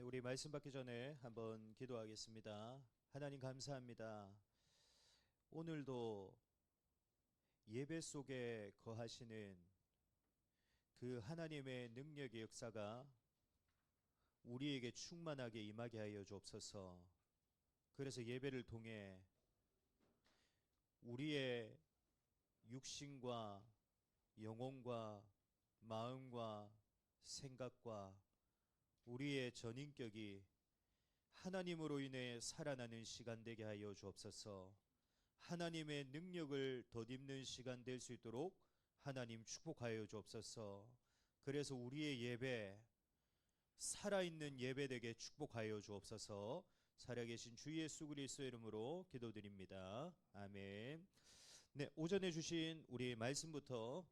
우리 말씀 받기 전에 한번 기도하겠습니다. 하나님 감사합니다. 오늘도 예배 속에 거하시는 그 하나님의 능력의 역사가 우리에게 충만하게 임하게 하여 주옵소서. 그래서 예배를 통해 우리의 육신과 영혼과 마음과 생각과 우리의 전인격이 하나님으로 인해 살아나는 시간 되게 하여 주옵소서. 하나님의 능력을 덧입는 시간 될 수 있도록 하나님 축복하여 주옵소서. 그래서 우리의 예배, 살아있는 예배 되게 축복하여 주옵소서. 살아계신 주 예수 그리스도의 이름으로 기도드립니다. 아멘. 네, 오전에 주신 우리 말씀부터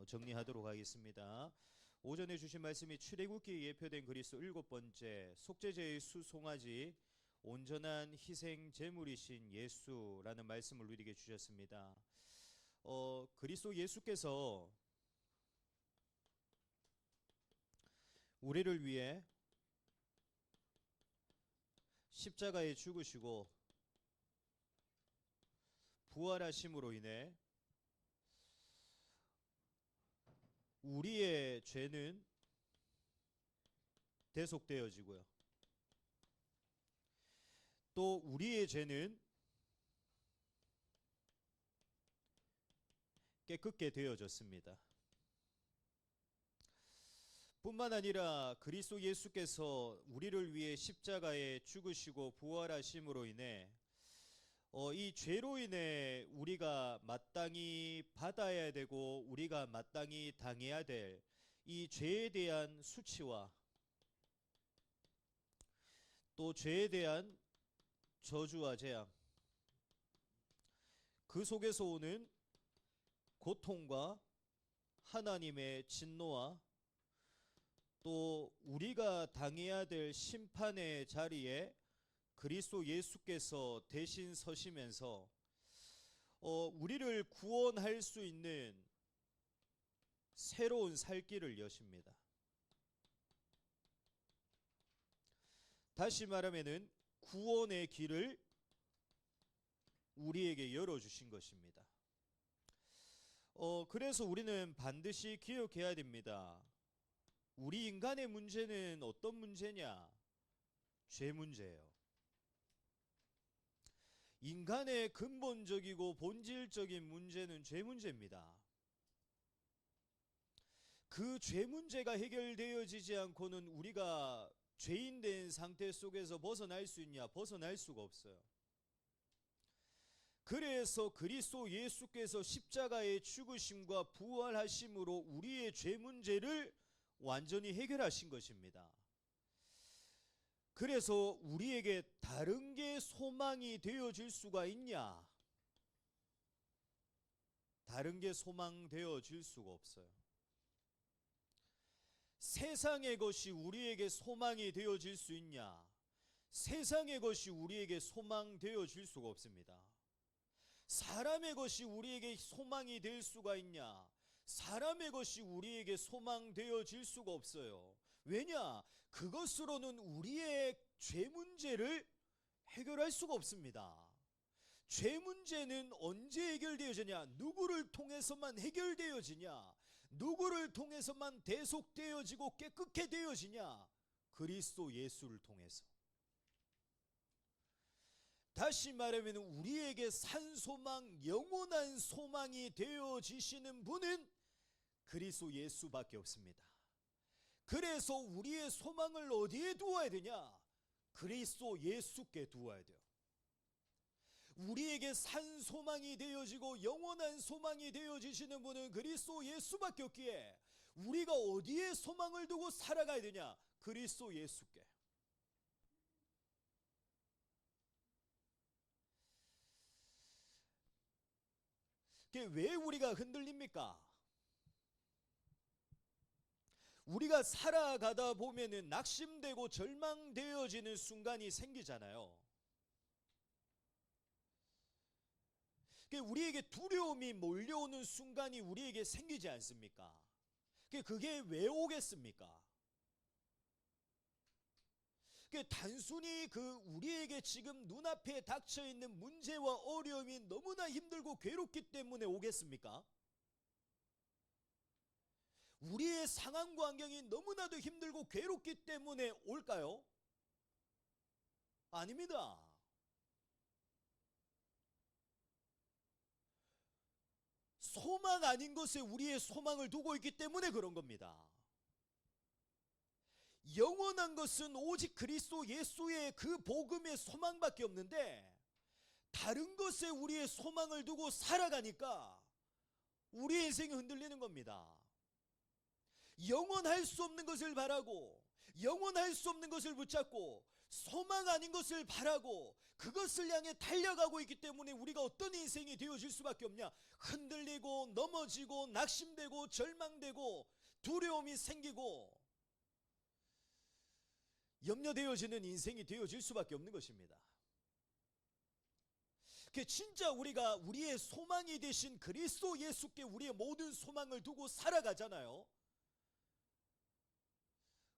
정리하도록 하겠습니다. 오전에 주신 말씀이 출애굽기에 예표된 그리스도 7번째 속죄제의 수송아지 온전한 희생 제물이신 예수라는 말씀을 우리에게 주셨습니다. 그리스도 예수께서 우리를 위해 십자가에 죽으시고 부활하심으로 인해 우리의 죄는 대속되어지고요. 또 우리의 죄는 깨끗게 되어졌습니다. 뿐만 아니라 그리스도 예수께서 우리를 위해 십자가에 죽으시고 부활하심으로 인해 이 죄로 인해 우리가 마땅히 받아야 되고 우리가 마땅히 당해야 될 이 죄에 대한 수치와 또 죄에 대한 저주와 재앙, 그 속에서 오는 고통과 하나님의 진노와 또 우리가 당해야 될 심판의 자리에 그리스도 예수께서 대신 서시면서 우리를 구원할 수 있는 새로운 살 길을 여십니다. 다시 말하면은 구원의 길을 우리에게 열어주신 것입니다. 그래서 우리는 반드시 기억해야 됩니다. 우리 인간의 문제는 어떤 문제냐? 죄 문제예요. 인간의 근본적이고 본질적인 문제는 죄 문제입니다. 그 죄 문제가 해결되어지지 않고는 우리가 죄인 된 상태 속에서 벗어날 수 있냐? 벗어날 수가 없어요. 그래서 그리스도 예수께서 십자가의 죽으심과 부활하심으로 우리의 죄 문제를 완전히 해결하신 것입니다. 그래서 우리에게 다른 게 소망이 되어질 수가 있냐? 다른 게 소망되어질 수가 없어요. 세상의 것이 우리에게 소망이 되어질 수 있냐? 세상의 것이 우리에게 소망되어질 수가 없습니다. 사람의 것이 우리에게 소망이 될 수가 있냐? 사람의 것이 우리에게 소망되어질 수가 없어요. 왜냐? 그것으로는 우리의 죄 문제를 해결할 수가 없습니다. 죄 문제는 언제 해결되어지냐? 누구를 통해서만 해결되어지냐? 누구를 통해서만 대속되어지고 깨끗게 되어지냐? 그리스도 예수를 통해서. 다시 말하면 우리에게 산 소망, 영원한 소망이 되어지시는 분은 그리스도 예수밖에 없습니다. 그래서 우리의 소망을 어디에 두어야 되냐? 그리스도 예수께 두어야 돼요. 우리에게 산 소망이 되어지고 영원한 소망이 되어지시는 분은 그리스도 예수밖에 없기에 우리가 어디에 소망을 두고 살아가야 되냐? 그리스도 예수께. 왜 우리가 흔들립니까? 우리가 살아가다 보면은 낙심되고 절망되어지는 순간이 생기잖아요. 우리에게 두려움이 몰려오는 순간이 우리에게 생기지 않습니까? 그게 왜 오겠습니까? 단순히 우리에게 지금 눈앞에 닥쳐 있는 문제와 어려움이 너무나 힘들고 괴롭기 때문에 오겠습니까? 우리의 상황과 환경이 너무나도 힘들고 괴롭기 때문에 올까요? 아닙니다. 소망 아닌 것에 우리의 소망을 두고 있기 때문에 그런 겁니다. 영원한 것은 오직 그리스도 예수의 그 복음의 소망밖에 없는데 다른 것에 우리의 소망을 두고 살아가니까 우리의 인생이 흔들리는 겁니다. 영원할 수 없는 것을 바라고 영원할 수 없는 것을 붙잡고 소망 아닌 것을 바라고 그것을 향해 달려가고 있기 때문에 우리가 어떤 인생이 되어질 수밖에 없냐? 흔들리고 넘어지고 낙심되고 절망되고 두려움이 생기고 염려되어지는 인생이 되어질 수밖에 없는 것입니다. 진짜 우리가 우리의 소망이 되신 그리스도 예수께 우리의 모든 소망을 두고 살아가잖아요.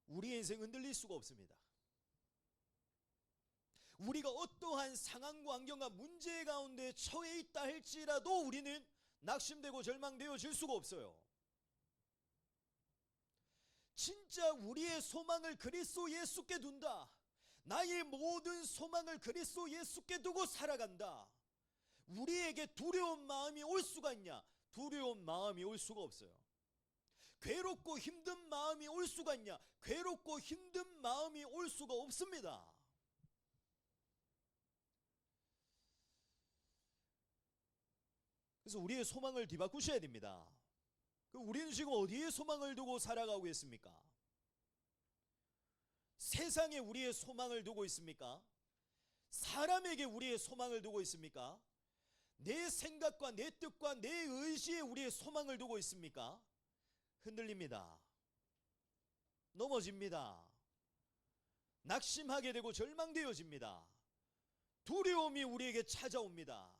우리의 인생 흔들릴 수가 없습니다. 우리가 어떠한 상황과 환경과 문제 가운데 처해 있다 할지라도 우리는 낙심되고 절망되어질 수가 없어요. 진짜 우리의 소망을 그리스도 예수께 둔다. 나의 모든 소망을 그리스도 예수께 두고 살아간다. 우리에게 두려운 마음이 올 수가 있냐? 두려운 마음이 올 수가 없어요. 괴롭고 힘든 마음이 올 수가 있냐? 괴롭고 힘든 마음이 올 수가 없습니다. 그래서 우리의 소망을 뒤바꾸셔야 됩니다. 우리는 지금 어디에 소망을 두고 살아가고 있습니까? 세상에 우리의 소망을 두고 있습니까? 사람에게 우리의 소망을 두고 있습니까? 내 생각과 내 뜻과 내 의지에 우리의 소망을 두고 있습니까? 흔들립니다. 넘어집니다. 낙심하게 되고 절망되어집니다. 두려움이 우리에게 찾아옵니다.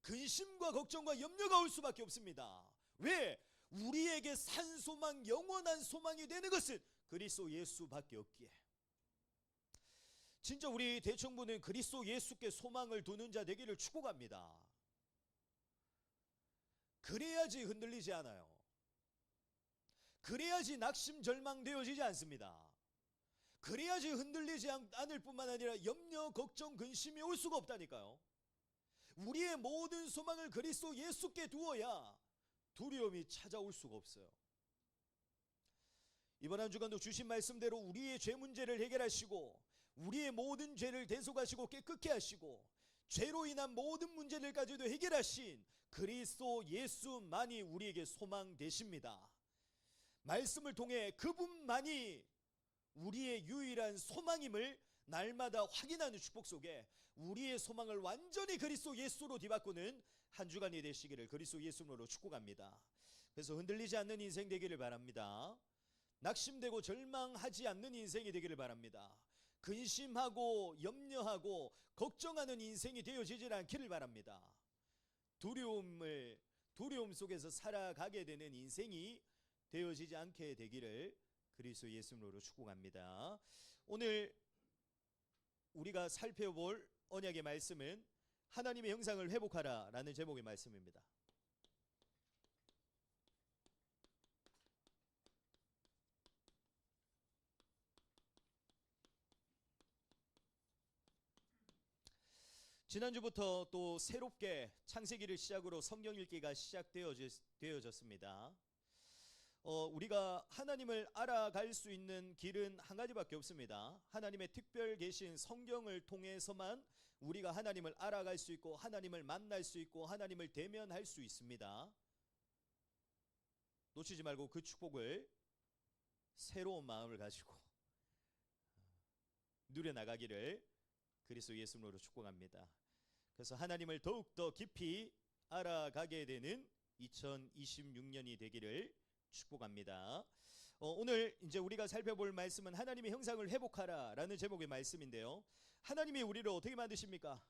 근심과 걱정과 염려가 올 수밖에 없습니다. 왜? 우리에게 산 소망, 영원한 소망이 되는 것은 그리스도 예수밖에 없기에. 진짜 우리 대청부는 그리스도 예수께 소망을 두는 자 되기를 축복합니다. 그래야지 흔들리지 않아요. 그래야지 낙심 절망되어지지 않습니다. 그래야지 흔들리지 않을 뿐만 아니라 염려, 걱정, 근심이 올 수가 없다니까요. 우리의 모든 소망을 그리스도 예수께 두어야 두려움이 찾아올 수가 없어요. 이번 한 주간도 주신 말씀대로 우리의 죄 문제를 해결하시고 우리의 모든 죄를 대속하시고 깨끗게 하시고 죄로 인한 모든 문제들까지도 해결하신 그리스도 예수만이 우리에게 소망 되십니다. 말씀을 통해 그분만이 우리의 유일한 소망임을 날마다 확인하는 축복 속에 우리의 소망을 완전히 그리스도 예수로 뒤바꾸는 한 주간이 되시기를 그리스도 예수로 축복합니다. 그래서 흔들리지 않는 인생 되기를 바랍니다. 낙심되고 절망하지 않는 인생이 되기를 바랍니다. 근심하고 염려하고 걱정하는 인생이 되어지질 않기를 바랍니다. 두려움 속에서 살아가게 되는 인생이 되어지지 않게 되기를 그리스도 예수로 축복합니다. 오늘 우리가 살펴볼 언약의 말씀은 하나님의 형상을 회복하라 라는 제목의 말씀입니다. 지난주부터 또 새롭게 창세기를 시작으로 성경 읽기가 시작되어졌습니다. 우리가 하나님을 알아갈 수 있는 길은 한 가지밖에 없습니다. 하나님의 특별 계신 성경을 통해서만 우리가 하나님을 알아갈 수 있고 하나님을 만날 수 있고 하나님을 대면할 수 있습니다. 놓치지 말고 그 축복을 새로운 마음을 가지고 누려나가기를 그리스도 예수님으로 축복합니다. 그래서 하나님을 더욱더 깊이 알아가게 되는 2026년이 되기를 축복합니다. 오늘 이제 우리가 살펴볼 말씀은 하나님의 형상을 회복하라 라는 제목의 말씀인데요. 하나님이 우리를 어떻게 만드십니까?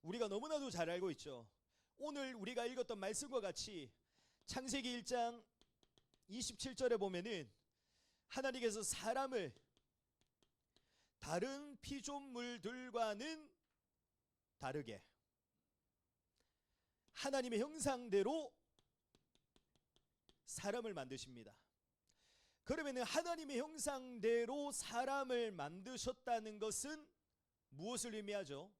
우리가 너무나도 잘 알고 있죠. 오늘 우리가 읽었던 말씀과 같이 창세기 1장 27절에 보면은 하나님께서 사람을 다른 피조물들과는 다르게 하나님의 형상대로 사람을 만드십니다. 그러면 하나님의 형상대로 사람을 만드셨다는 것은 무엇을 의미하죠?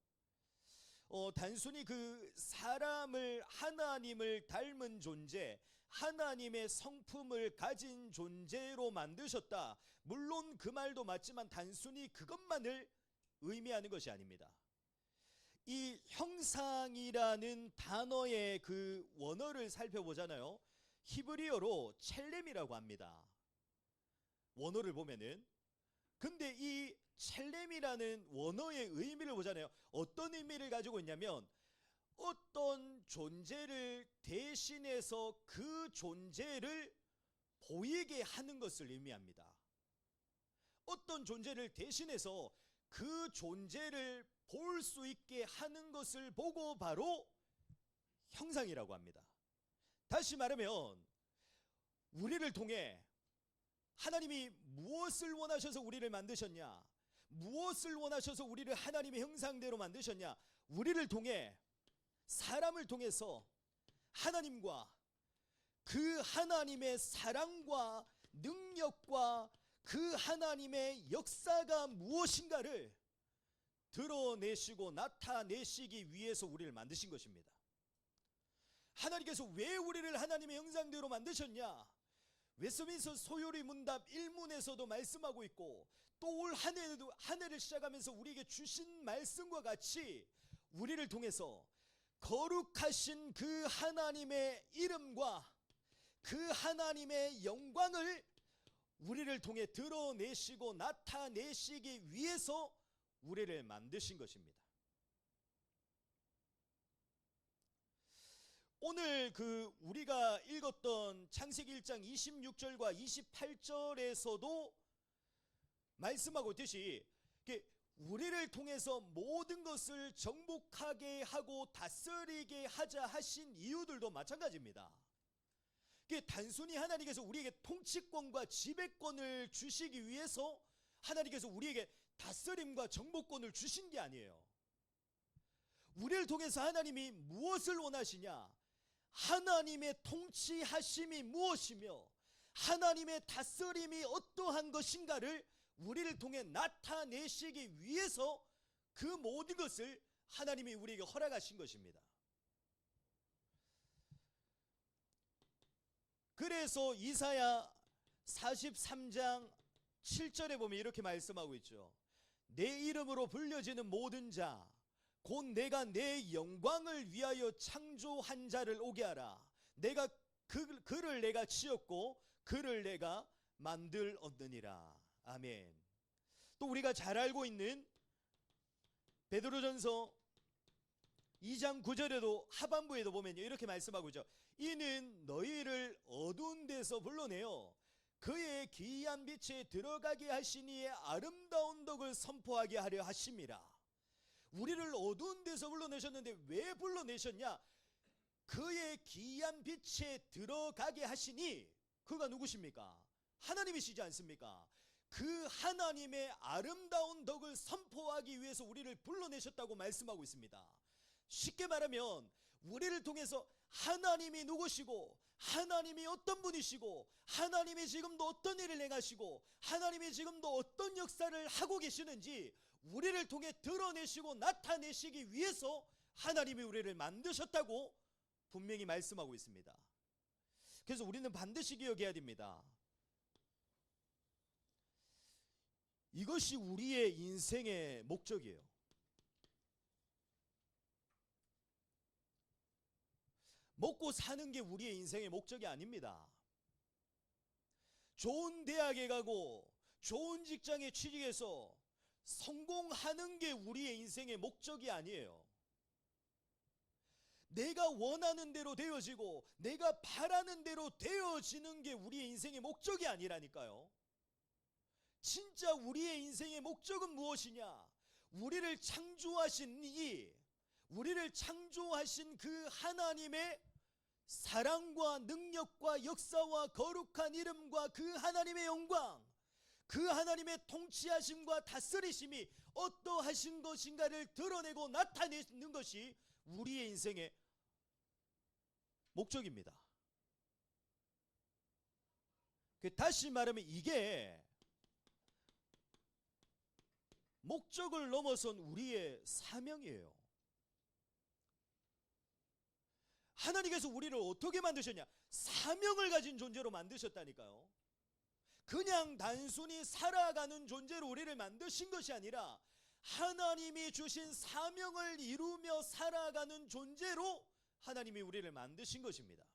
단순히 그 사람을 하나님을 닮은 존재, 하나님의 성품을 가진 존재로 만드셨다. 물론 그 말도 맞지만 단순히 그것만을 의미하는 것이 아닙니다. 이 형상이라는 단어의 그 원어를 살펴보잖아요. 히브리어로 첼렘이라고 합니다. 원어를 보면은. 근데 이 첼렘이라는 원어의 의미를 보잖아요. 어떤 의미를 가지고 있냐면 어떤 존재를 대신해서 그 존재를 보이게 하는 것을 의미합니다. 어떤 존재를 대신해서 그 존재를 볼 수 있게 하는 것을 보고 바로 형상이라고 합니다. 다시 말하면 우리를 통해 하나님이 무엇을 원하셔서 우리를 만드셨냐? 무엇을 원하셔서 우리를 하나님의 형상대로 만드셨냐? 우리를 통해, 사람을 통해서 하나님과 그 하나님의 사랑과 능력과 그 하나님의 역사가 무엇인가를 드러내시고 나타내시기 위해서 우리를 만드신 것입니다. 하나님께서 왜 우리를 하나님의 형상대로 만드셨냐? 웨스트민스터 소요리 문답 1문에서도 말씀하고 있고 또 올 한 해를 시작하면서 우리에게 주신 말씀과 같이 우리를 통해서 거룩하신 그 하나님의 이름과 그 하나님의 영광을 우리를 통해 드러내시고 나타내시기 위해서 우리를 만드신 것입니다. 오늘 우리가 읽었던 창세기 1장 26절과 28절에서도 말씀하고 있듯이 우리를 통해서 모든 것을 정복하게 하고 다스리게 하자 하신 이유들도 마찬가지입니다. 단순히 하나님께서 우리에게 통치권과 지배권을 주시기 위해서 하나님께서 우리에게 다스림과 정복권을 주신 게 아니에요. 우리를 통해서 하나님이 무엇을 원하시냐? 하나님의 통치하심이 무엇이며 하나님의 다스림이 어떠한 것인가를 우리를 통해 나타내시기 위해서 그 모든 것을 하나님이 우리에게 허락하신 것입니다. 그래서 이사야 43장 7절에 보면 이렇게 말씀하고 있죠. 내 이름으로 불려지는 모든 자 곧 내가 내 영광을 위하여 창조한 자를 오게 하라. 내가 그를 내가 지었고 그를 내가 만들었느니라. 아멘. 또 우리가 잘 알고 있는 베드로전서 2장 9절에도 하반부에도 보면 이렇게 말씀하고 있죠. 이는 너희를 어두운 데서 불러내어 그의 기이한 빛에 들어가게 하시니의 아름다운 덕을 선포하게 하려 하심이라. 우리를 어두운 데서 불러내셨는데 왜 불러내셨냐? 그의 기이한 빛에 들어가게 하시니, 그가 누구십니까? 하나님이시지 않습니까? 그 하나님의 아름다운 덕을 선포하기 위해서 우리를 불러내셨다고 말씀하고 있습니다. 쉽게 말하면 우리를 통해서 하나님이 누구시고 하나님이 어떤 분이시고 하나님이 지금도 어떤 일을 행하시고 하나님이 지금도 어떤 역사를 하고 계시는지 우리를 통해 드러내시고 나타내시기 위해서 하나님이 우리를 만드셨다고 분명히 말씀하고 있습니다. 그래서 우리는 반드시 기억해야 됩니다. 이것이 우리의 인생의 목적이에요. 먹고 사는 게 우리의 인생의 목적이 아닙니다. 좋은 대학에 가고 좋은 직장에 취직해서 성공하는 게 우리의 인생의 목적이 아니에요. 내가 원하는 대로 되어지고 내가 바라는 대로 되어지는 게 우리의 인생의 목적이 아니라니까요. 진짜 우리의 인생의 목적은 무엇이냐? 우리를 창조하신 우리를 창조하신 그 하나님의 사랑과 능력과 역사와 거룩한 이름과 그 하나님의 영광, 그 하나님의 통치하심과 다스리심이 어떠하신 것인가를 드러내고 나타내는 것이 우리의 인생의 목적입니다. 다시 말하면 이게 목적을 넘어선 우리의 사명이에요. 하나님께서 우리를 어떻게 만드셨냐? 사명을 가진 존재로 만드셨다니까요. 그냥 단순히 살아가는 존재로 우리를 만드신 것이 아니라 하나님이 주신 사명을 이루며 살아가는 존재로 하나님이 우리를 만드신 것입니다.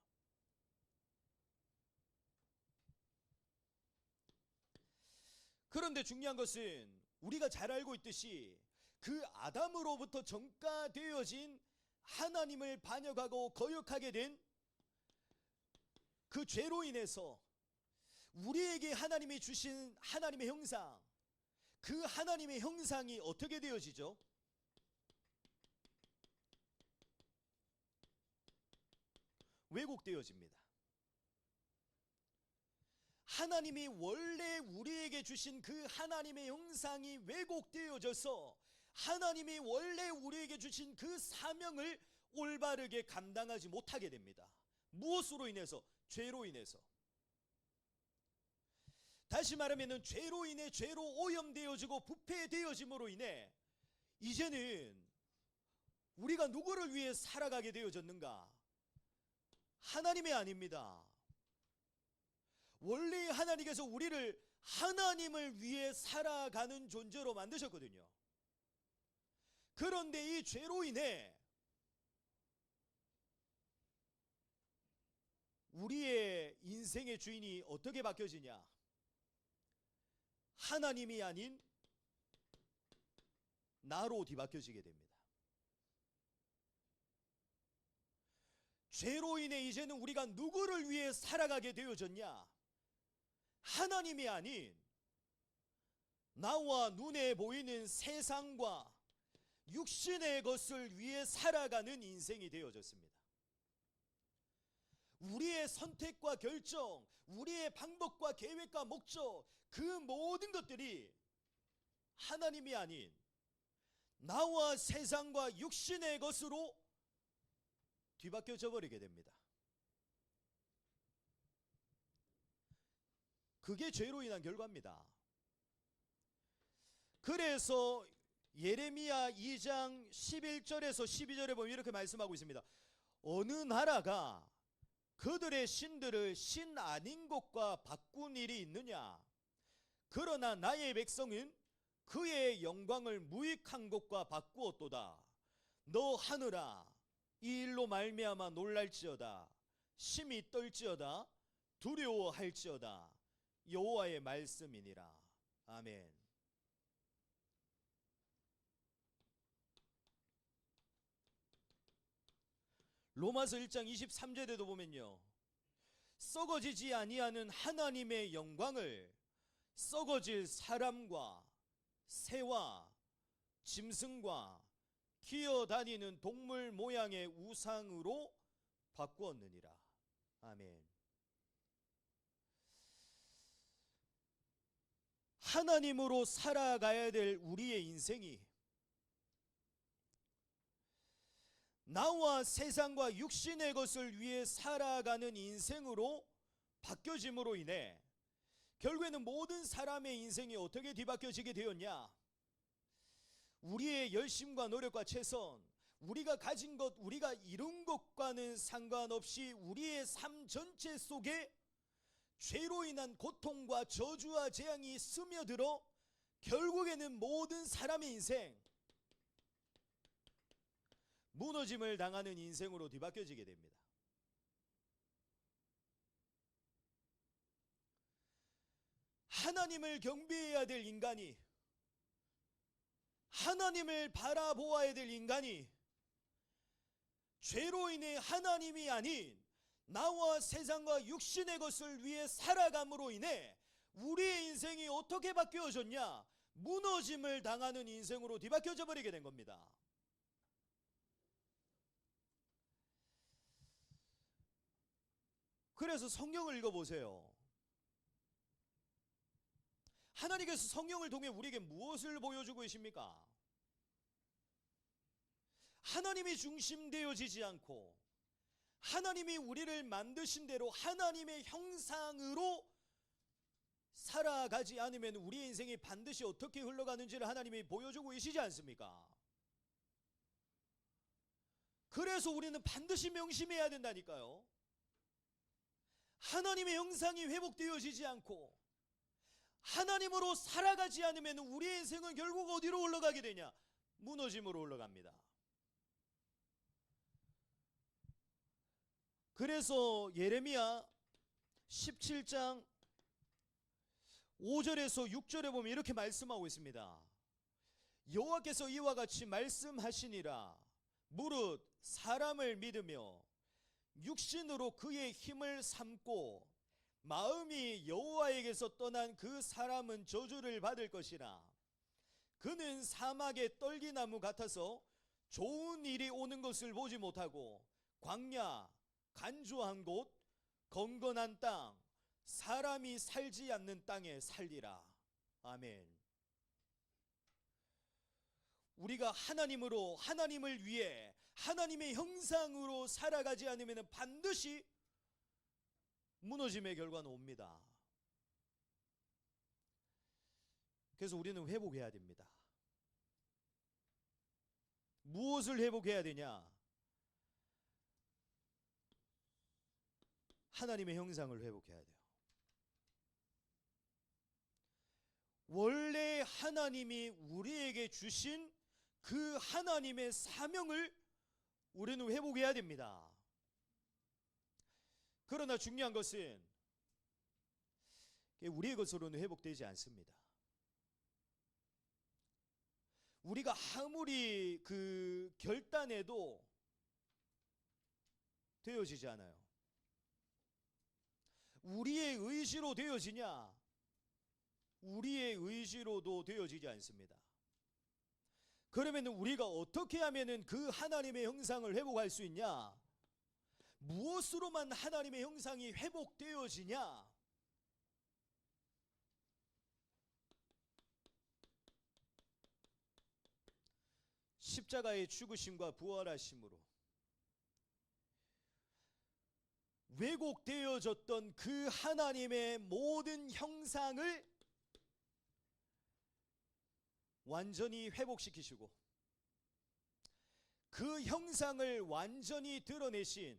그런데 중요한 것은 우리가 잘 알고 있듯이 그 아담으로부터 전가되어진 하나님을 반역하고 거역하게 된 그 죄로 인해서 우리에게 하나님이 주신 하나님의 형상, 그 하나님의 형상이 어떻게 되어지죠? 왜곡되어집니다. 하나님이 원래 우리에게 주신 그 하나님의 형상이 왜곡되어져서 하나님이 원래 우리에게 주신 그 사명을 올바르게 감당하지 못하게 됩니다. 무엇으로 인해서? 죄로 인해서. 다시 말하면 죄로 인해 죄로 오염되어지고 부패되어짐으로 인해 이제는 우리가 누구를 위해 살아가게 되어졌는가? 하나님이 아닙니다. 원래 하나님께서 우리를 하나님을 위해 살아가는 존재로 만드셨거든요. 그런데 이 죄로 인해 우리의 인생의 주인이 어떻게 바뀌어지냐? 하나님이 아닌 나로 뒤바뀌어지게 됩니다. 죄로 인해 이제는 우리가 누구를 위해 살아가게 되어졌냐? 하나님이 아닌 나와 눈에 보이는 세상과 육신의 것을 위해 살아가는 인생이 되어졌습니다. 우리의 선택과 결정, 우리의 방법과 계획과 목적, 그 모든 것들이 하나님이 아닌 나와 세상과 육신의 것으로 뒤바뀌어져 버리게 됩니다. 그게 죄로 인한 결과입니다. 그래서 예레미야 2장 11절에서 12절에 보면 이렇게 말씀하고 있습니다. 어느 나라가 그들의 신들을 신 아닌 것과 바꾼 일이 있느냐? 그러나 나의 백성은 그의 영광을 무익한 것과 바꾸었도다. 너 하늘아, 이 일로 말미암아 놀랄지어다. 심히 떨지어다. 두려워할지어다. 여호와의 말씀이니라. 아멘. 로마서 1장 23절에도 보면요, 썩어지지 아니하는 하나님의 영광을 썩어질 사람과 새와 짐승과 기어다니는 동물 모양의 우상으로 바꾸었느니라. 아멘. 하나님으로 살아가야 될 우리의 인생이 나와 세상과 육신의 것을 위해 살아가는 인생으로 바뀌어짐으로 인해 결국에는 모든 사람의 인생이 어떻게 뒤바뀌어지게 되었냐? 우리의 열심과 노력과 최선, 우리가 가진 것, 우리가 이룬 것과는 상관없이 우리의 삶 전체 속에 죄로 인한 고통과 저주와 재앙이 스며들어 결국에는 모든 사람의 인생, 무너짐을 당하는 인생으로 뒤바뀌어지게 됩니다. 하나님을 경배해야 될 인간이, 하나님을 바라보아야 될 인간이 죄로 인해 하나님이 아닌 나와 세상과 육신의 것을 위해 살아감으로 인해 우리의 인생이 어떻게 바뀌어졌냐? 무너짐을 당하는 인생으로 뒤바뀌어져 버리게 된 겁니다. 그래서 성경을 읽어보세요. 하나님께서 성령을 통해 우리에게 무엇을 보여주고 계십니까? 하나님이 중심되어지지 않고 하나님이 우리를 만드신 대로 하나님의 형상으로 살아가지 않으면 우리의 인생이 반드시 어떻게 흘러가는지를 하나님이 보여주고 계시지 않습니까? 그래서 우리는 반드시 명심해야 된다니까요. 하나님의 형상이 회복되어지지 않고 하나님으로 살아가지 않으면 우리의 인생은 결국 어디로 올라가게 되냐? 무너짐으로 올라갑니다. 그래서 예레미야 17장 5절에서 6절에 보면 이렇게 말씀하고 있습니다. 여호와께서 이와 같이 말씀하시니라. 무릇 사람을 믿으며 육신으로 그의 힘을 삼고 마음이 여호와에게서 떠난 그 사람은 저주를 받을 것이라. 그는 사막의 떨기나무 같아서 좋은 일이 오는 것을 보지 못하고 광야, 간조한 곳, 건건한 땅, 사람이 살지 않는 땅에 살리라. 아멘. 우리가 하나님으로, 하나님을 위해 하나님의 형상으로 살아가지 않으면 반드시 무너짐의 결과는 옵니다. 그래서 우리는 회복해야 됩니다. 무엇을 회복해야 되냐? 하나님의 형상을 회복해야 돼요. 원래 하나님이 우리에게 주신 그 하나님의 사명을 우리는 회복해야 됩니다. 그러나 중요한 것은 우리의 것으로는 회복되지 않습니다. 우리가 아무리 그 결단해도 되어지지 않아요. 우리의 의지로 되어지냐? 우리의 의지로도 되어지지 않습니다. 그러면 우리가 어떻게 하면 그 하나님의 형상을 회복할 수 있냐? 무엇으로만 하나님의 형상이 회복되어지냐? 십자가의 죽으심과 부활하심으로 왜곡되어졌던 그 하나님의 모든 형상을 완전히 회복시키시고 그 형상을 완전히 드러내신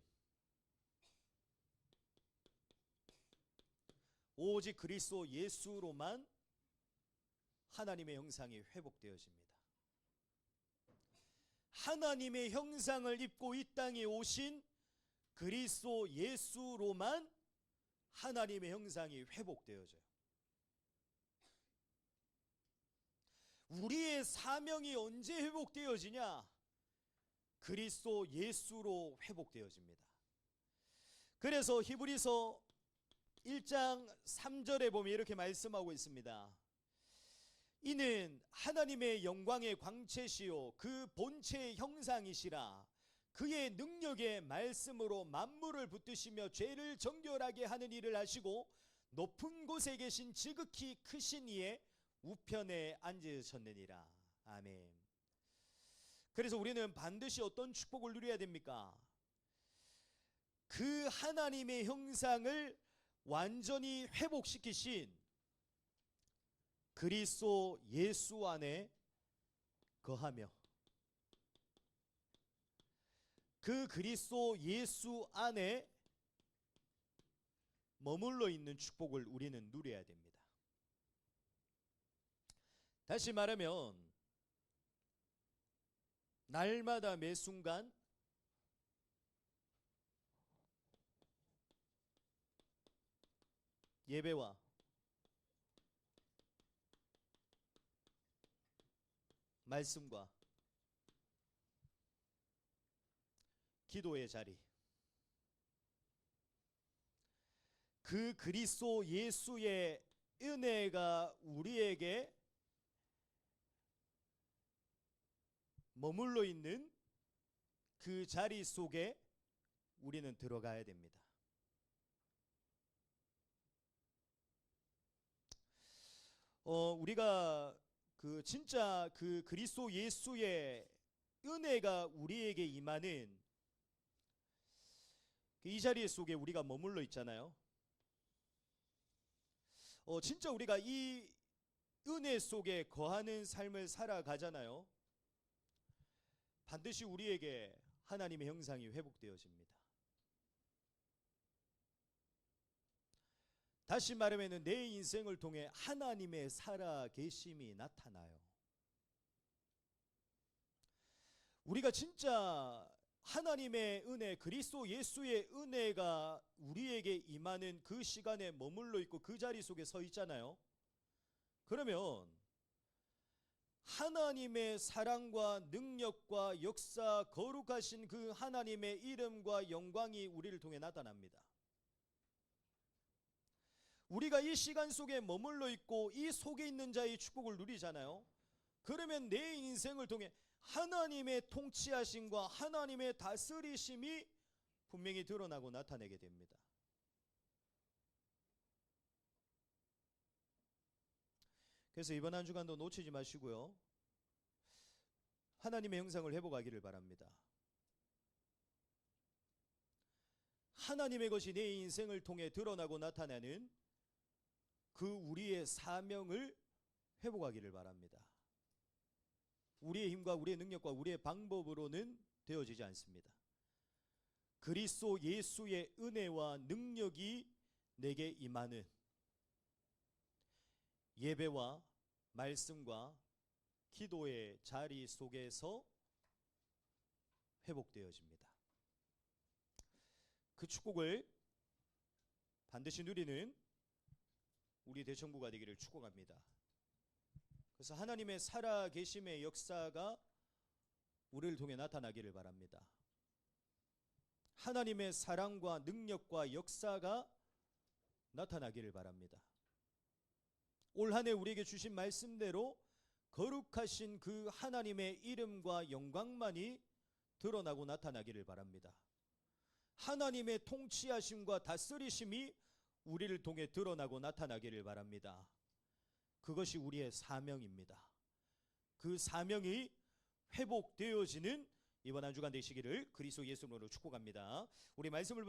오직 그리스도 예수로만 하나님의 형상이 회복되어집니다. 하나님의 형상을 입고 이 땅에 오신 그리스도 예수로만 하나님의 형상이 회복되어져요. 우리의 사명이 언제 회복되어지냐? 그리스도 예수로 회복되어집니다. 그래서 히브리서 1장 3절에 보면 이렇게 말씀하고 있습니다. 이는 하나님의 영광의 광채시요 그 본체의 형상이시라. 그의 능력의 말씀으로 만물을 붙드시며 죄를 정결하게 하는 일을 하시고 높은 곳에 계신 지극히 크신 이의 우편에 앉으셨느니라. 아멘. 그래서 우리는 반드시 어떤 축복을 누려야 됩니까? 그 하나님의 형상을 완전히 회복시키신 그리스도 예수 안에 거하며 그 그리스도 예수 안에 머물러 있는 축복을 우리는 누려야 됩니다. 다시 말하면 날마다 매 순간 예배와 말씀과 기도의 자리, 그 그리스도 예수의 은혜가 우리에게 머물러 있는 그 자리 속에 우리는 들어가야 됩니다. 우리가 진짜 그리스도 예수의 은혜가 우리에게 임하는 이 자리 속에 우리가 머물러 있잖아요. 진짜 우리가 이 은혜 속에 거하는 삶을 살아가잖아요. 반드시 우리에게 하나님의 형상이 회복되어집니다. 다시 말하면 내 인생을 통해 하나님의 살아계심이 나타나요. 우리가 진짜 하나님의 은혜, 그리스도 예수의 은혜가 우리에게 임하는 그 시간에 머물러 있고 그 자리 속에 서 있잖아요. 그러면 하나님의 사랑과 능력과 역사, 거룩하신 그 하나님의 이름과 영광이 우리를 통해 나타납니다. 우리가 이 시간 속에 머물러 있고 이 속에 있는 자의 축복을 누리잖아요. 그러면 내 인생을 통해 하나님의 통치하심과 하나님의 다스리심이 분명히 드러나고 나타내게 됩니다. 그래서 이번 한 주간도 놓치지 마시고요. 하나님의 형상을 회복하기를 바랍니다. 하나님의 것이 내 인생을 통해 드러나고 나타나는 그 우리의 사명을 회복하기를 바랍니다. 우리의 힘과 우리의 능력과 우리의 방법으로는 되어지지 않습니다. 그리스도 예수의 은혜와 능력이 내게 임하는 예배와 말씀과 기도의 자리 속에서 회복되어집니다. 그 축복을 반드시 누리는 우리 대청부가 되기를 축복합니다. 그래서 하나님의 살아계심의 역사가 우리를 통해 나타나기를 바랍니다. 하나님의 사랑과 능력과 역사가 나타나기를 바랍니다. 올 한 해 우리에게 주신 말씀대로 거룩하신 그 하나님의 이름과 영광만이 드러나고 나타나기를 바랍니다. 하나님의 통치하심과 다스리심이 우리를 통해 드러나고 나타나기를 바랍니다. 그것이 우리의 사명입니다. 그 사명이 회복되어지는 이번 한 주간 되시기를 그리스도 예수님으로 축복합니다. 우리 말씀을